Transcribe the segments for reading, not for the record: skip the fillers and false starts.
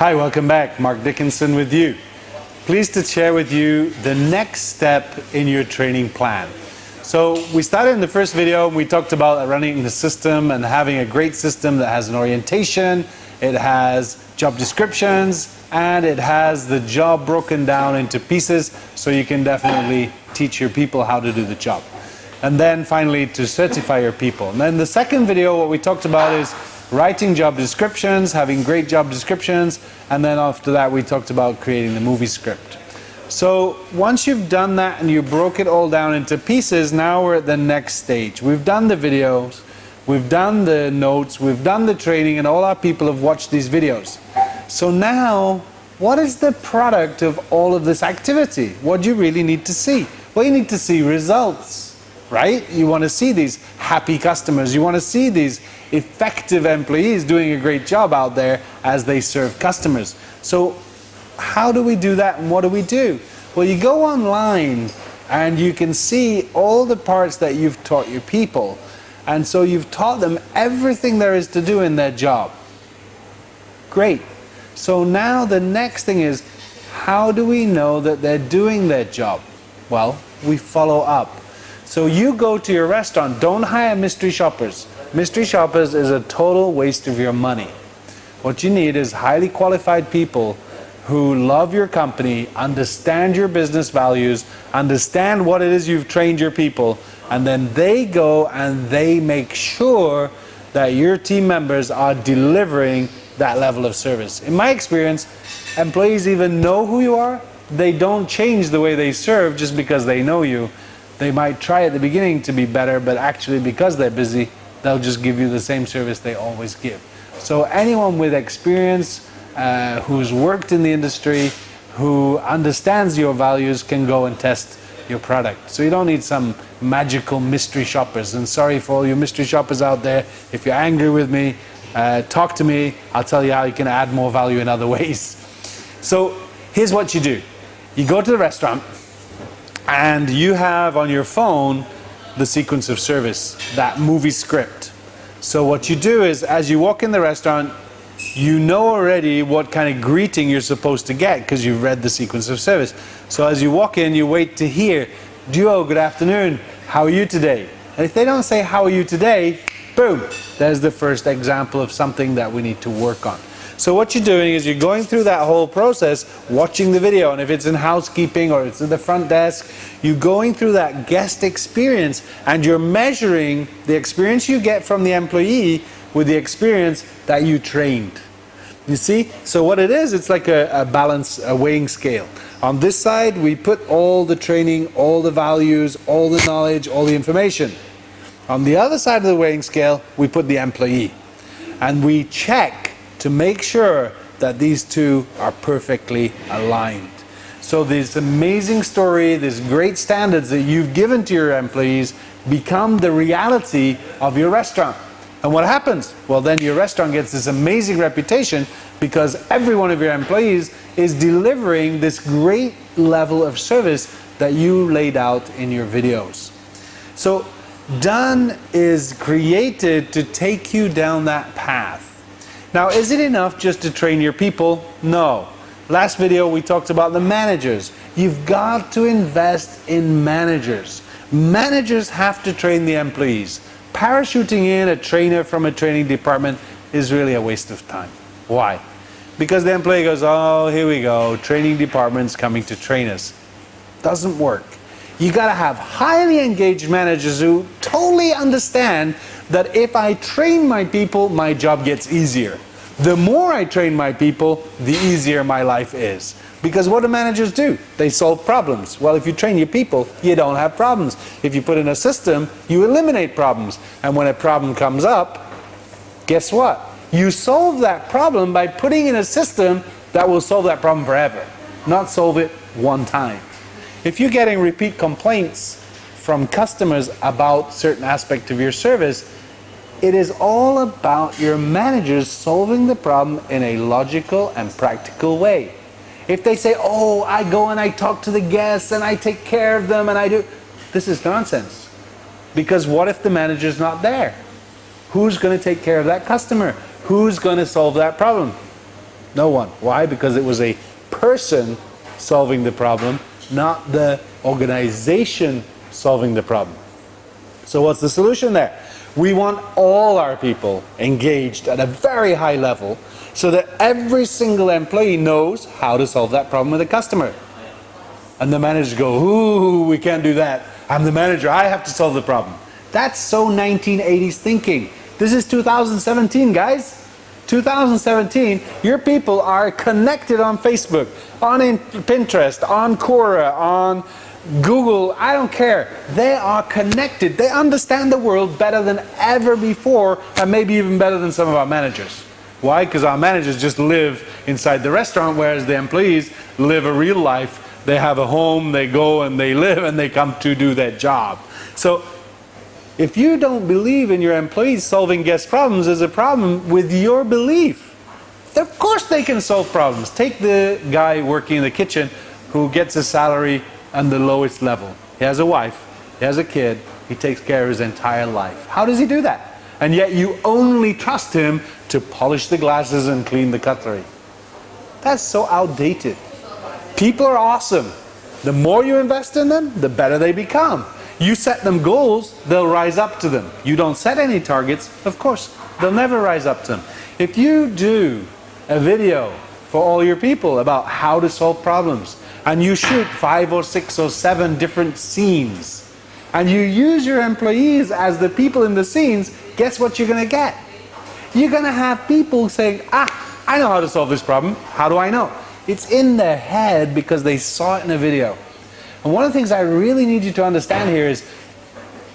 Hi, welcome back. Mark Dickinson with you. Pleased to share with you the next step in your training plan. So we started in the first video, we talked about running the system and having a great system that has an orientation, it has job descriptions, and it has the job broken down into pieces so you can definitely teach your people how to do the job. And then finally to certify your people. And then the second video, what we talked about is writing job descriptions, having great job descriptions, and then after that we talked about creating the movie script. So once you've done that and you broke it all down into pieces, now we're at the next stage. We've done the videos, we've done the notes, we've done the training, and all our people have watched these videos. So now, what is the product of all of this activity? What do you really need to see? Well, you need to see results, right? You want to see these happy customers. You want to see these effective employees doing a great job out there as they serve customers. So how do we do that and what do we do? Well, you go online and you can see all the parts that you've taught your people. And so you've taught them everything there is to do in their job. Great. So now the next thing is, how do we know that they're doing their job? Well, we follow up. So you go to your restaurant, don't hire mystery shoppers. Mystery shoppers is a total waste of your money. What you need is highly qualified people who love your company, understand your business values, understand what it is you've trained your people, and then they go and they make sure that your team members are delivering that level of service. In my experience, employees even know who you are. They don't change the way they serve just because they know you. They might try at the beginning to be better, but actually because they're busy, they'll just give you the same service they always give. So anyone with experience, who's worked in the industry, who understands your values can go and test your product. So you don't need some magical mystery shoppers. And sorry for all you mystery shoppers out there, if you're angry with me, talk to me, I'll tell you how you can add more value in other ways. So here's what you do. You go to the restaurant and you have on your phone the sequence of service, that movie script. So what you do is, as you walk in the restaurant, you know already what kind of greeting you're supposed to get because you've read the sequence of service. So as you walk in, you wait to hear, Duo, good afternoon, how are you today? And if they don't say, how are you today, boom, there's the first example of something that we need to work on. So what you're doing is you're going through that whole process, watching the video, and if it's in housekeeping or it's at the front desk, you're going through that guest experience and you're measuring the experience you get from the employee with the experience that you trained. You see? So what it is, it's like a balance, a weighing scale. On this side, we put all the training, all the values, all the knowledge, all the information. On the other side of the weighing scale, we put the employee. And we check to make sure that these two are perfectly aligned. So this amazing story, these great standards that you've given to your employees become the reality of your restaurant. And what happens? Well, then your restaurant gets this amazing reputation because every one of your employees is delivering this great level of service that you laid out in your videos. So Done is created to take you down that path. Now, is it enough just to train your people? No. Last video we talked about the managers. You've got to invest in managers. Managers have to train the employees. Parachuting in a trainer from a training department is really a waste of time. Why? Because the employee goes, oh, here we go, training department's coming to train us. Doesn't work. You got to have highly engaged managers who totally understand that if I train my people, my job gets easier. The more I train my people, the easier my life is. Because what do managers do? They solve problems. Well, if you train your people, you don't have problems. If you put in a system, you eliminate problems. And when a problem comes up, guess what? You solve that problem by putting in a system that will solve that problem forever, not solve it one time. If you're getting repeat complaints from customers about certain aspect of your service, it is all about your managers solving the problem in a logical and practical way. If they say, oh, I go and I talk to the guests and I take care of them and I do, this is nonsense. Because what if the manager's not there? Who's going to take care of that customer? Who's going to solve that problem? No one. Why? Because it was a person solving the problem, not the organization solving the problem. So what's the solution there? We want all our people engaged at a very high level so that every single employee knows how to solve that problem with a customer. And the managers go, ooh, we can't do that. I'm the manager, I have to solve the problem. That's so 1980s thinking. This is 2017, guys. 2017, your people are connected on Facebook, on Pinterest, on Quora, on Google, I don't care. They are connected. They understand the world better than ever before, and maybe even better than some of our managers. Why? Because our managers just live inside the restaurant, whereas the employees live a real life. They have a home, they go and they live and they come to do their job. So if you don't believe in your employees solving guest problems, there's a problem with your belief. Of course they can solve problems. Take the guy working in the kitchen who gets a salary on the lowest level. He has a wife, he has a kid, he takes care of his entire life. How does he do that? And yet you only trust him to polish the glasses and clean the cutlery. That's so outdated. People are awesome. The more you invest in them, the better they become. You set them goals, they'll rise up to them. You don't set any targets, of course, they'll never rise up to them. If you do a video for all your people about how to solve problems, and you shoot 5 or 6 or 7 different scenes, and you use your employees as the people in the scenes, guess what you're going to get? You're going to have people saying, I know how to solve this problem. How do I know? It's in their head because they saw it in a video. And one of the things I really need you to understand here is,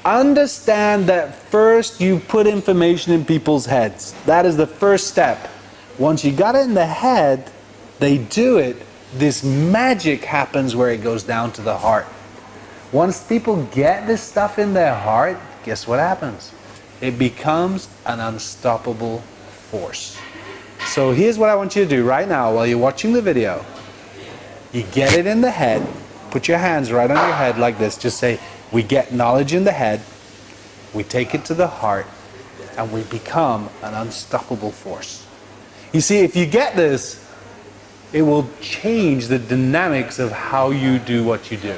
understand that first you put information in people's heads. That is the first step. Once you got it in the head, they do it, this magic happens where it goes down to the heart. Once people get this stuff in their heart, guess what happens? It becomes an unstoppable force. So here's what I want you to do right now while you're watching the video. You get it in the head, put your hands right on your head like this, just say, we get knowledge in the head, we take it to the heart, and we become an unstoppable force. You see, if you get this, it will change the dynamics of how you do what you do.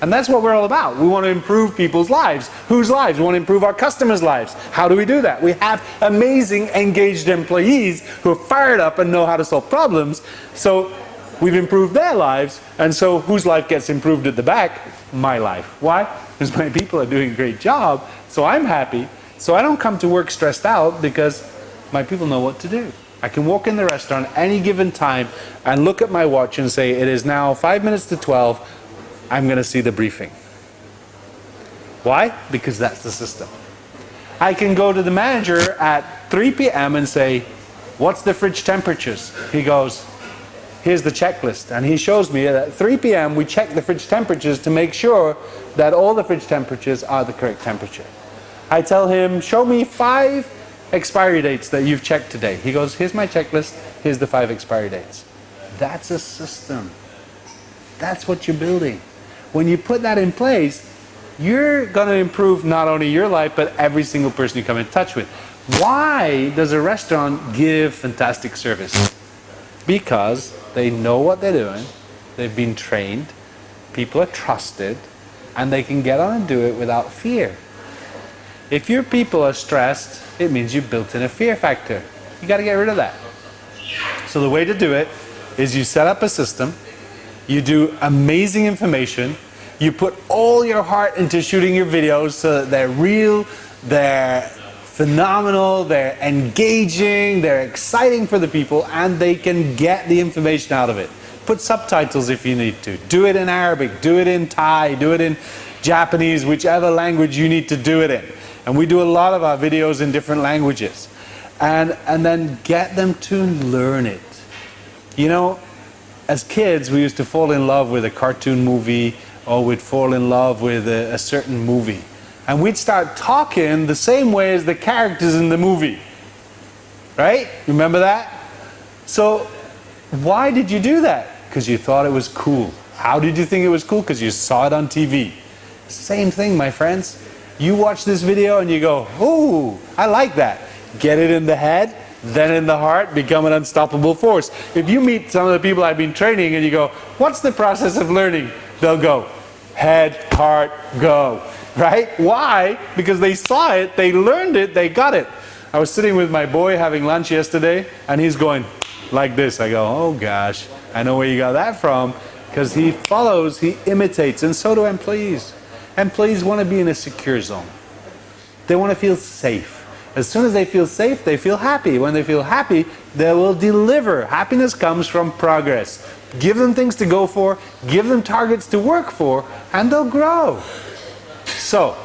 And that's what we're all about. We want to improve people's lives. Whose lives? We want to improve our customers' lives. How do we do that? We have amazing, engaged employees who are fired up and know how to solve problems. So we've improved their lives, and so whose life gets improved at the back? My life. Why? Because my people are doing a great job, so I'm happy. So I don't come to work stressed out because my people know what to do. I can walk in the restaurant any given time and look at my watch and say, it is now 5 minutes to 12, I'm going to see the briefing. Why? Because that's the system. I can go to the manager at 3 p.m. and say, what's the fridge temperatures? He goes, here's the checklist. And he shows me that at 3 p.m. we check the fridge temperatures to make sure that all the fridge temperatures are the correct temperature. I tell him, show me 5 expiry dates that you've checked today. He goes, here's my checklist, here's the 5 expiry dates. That's a system. That's what you're building. When you put that in place, you're going to improve not only your life, but every single person you come in touch with. Why does a restaurant give fantastic service? Because they know what they're doing, they've been trained, people are trusted, and they can get on and do it without fear. If your people are stressed, it means you've built in a fear factor. You got to get rid of that. So the way to do it is you set up a system, you do amazing information, you put all your heart into shooting your videos so that they're real, they're phenomenal, they're engaging, they're exciting for the people, and they can get the information out of it. Put subtitles if you need to. Do it in Arabic, do it in Thai, do it in Japanese, whichever language you need to do it in. And we do a lot of our videos in different languages. And then get them to learn it. You know, as kids, we used to fall in love with a cartoon movie, or we'd fall in love with a certain movie. And we'd start talking the same way as the characters in the movie. Right? Remember that? So, why did you do that? Because you thought it was cool. How did you think it was cool? Because you saw it on TV. Same thing, my friends. You watch this video and you go, ooh, I like that. Get it in the head, then in the heart, become an unstoppable force. If you meet some of the people I've been training and you go, what's the process of learning? They'll go, head, heart, go, right? Why? Because they saw it, they learned it, they got it. I was sitting with my boy having lunch yesterday, and he's going like this. I go, oh gosh, I know where you got that from, because he follows, he imitates, and so do employees. Employees want to be in a secure zone. They want to feel safe. As soon as they feel safe, they feel happy. When they feel happy, they will deliver. Happiness comes from progress. Give them things to go for, give them targets to work for, and they'll grow. So,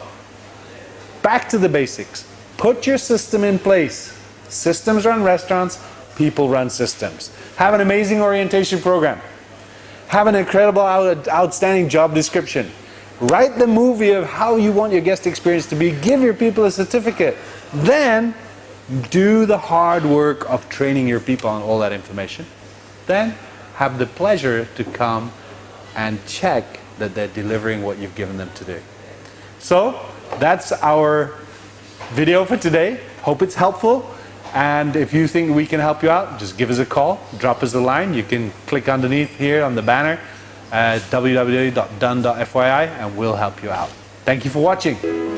back to the basics. Put your system in place. Systems run restaurants, people run systems. Have an amazing orientation program. Have an incredible, outstanding job description. Write the movie of how you want your guest experience to be. Give your people a certificate. Then, do the hard work of training your people on all that information. Then, have the pleasure to come and check that they're delivering what you've given them to do. So, that's our video for today. Hope it's helpful. And if you think we can help you out, just give us a call, drop us a line. You can click underneath here on the banner at www.done.fyi and we'll help you out. Thank you for watching.